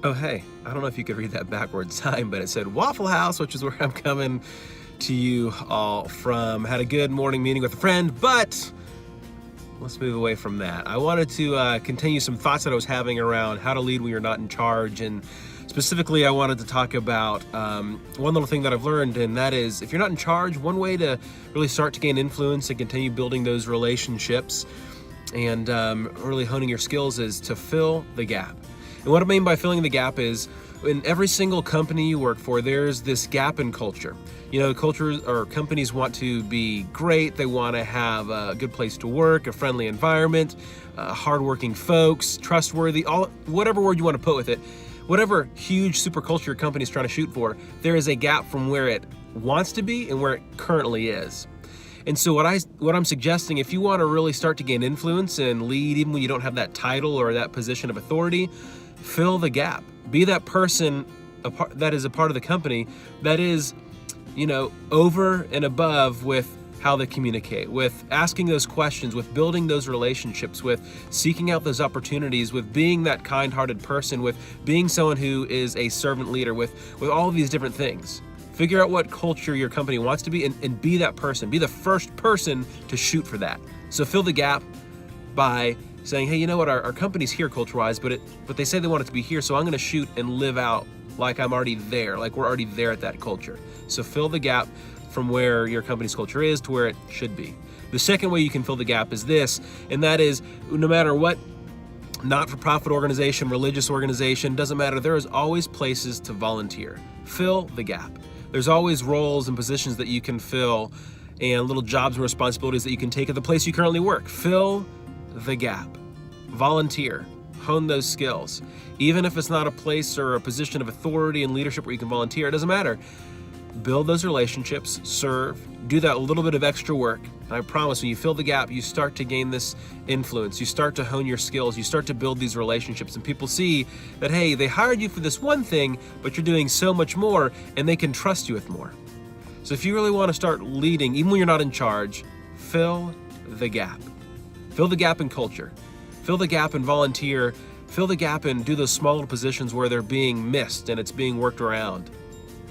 Oh, hey, I don't know if you could read that backwards time, but it said Waffle House, which is where I'm coming to you all from. Had a good morning meeting with a friend, but let's move away from that. I wanted to continue some thoughts that I was having around how to lead when you're not in charge. And specifically, I wanted to talk about one little thing that I've learned, and that is if you're not in charge, one way to really start to gain influence and continue building those relationships and really honing your skills is to fill the gap. And what I mean by filling the gap is in every single company you work for, there's this gap in culture. You know, cultures or companies want to be great. They want to have a good place to work, a friendly environment, hardworking folks, trustworthy, all whatever word you want to put with it. Whatever huge super culture your company is trying to shoot for, there is a gap from where it wants to be and where it currently is. And so what I'm suggesting, if you want to really start to gain influence and lead even when you don't have that title or that position of authority, fill the gap. Be that person that is a part of the company that is, over and above with how they communicate, with asking those questions, with building those relationships, with seeking out those opportunities, with being that kind-hearted person, with being someone who is a servant leader, with all of these different things. Figure out what culture your company wants to be and be that person. Be the first person to shoot for that. So fill the gap by saying, hey, you know what, our company's here culture-wise, but they say they want it to be here, so I'm gonna shoot and live out like I'm already there, like we're already there at that culture. So fill the gap from where your company's culture is to where it should be. The second way you can fill the gap is this, and that is no matter what not-for-profit organization, religious organization, doesn't matter, there is always places to volunteer. Fill the gap. There's always roles and positions that you can fill and little jobs and responsibilities that you can take at the place you currently work. Fill the gap. Volunteer. Hone those skills. Even if it's not a place or a position of authority and leadership where you can volunteer, it doesn't matter. Build those relationships, serve, do that little bit of extra work. And I promise when you fill the gap, you start to gain this influence. You start to hone your skills. You start to build these relationships, and people see that, hey, they hired you for this one thing, but you're doing so much more, and they can trust you with more. So if you really want to start leading, even when you're not in charge, fill the gap. Fill the gap in culture. Fill the gap and volunteer. Fill the gap and do those small little positions where they're being missed and it's being worked around.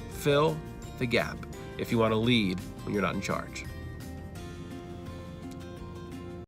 Fill the gap if you want to lead when you're not in charge.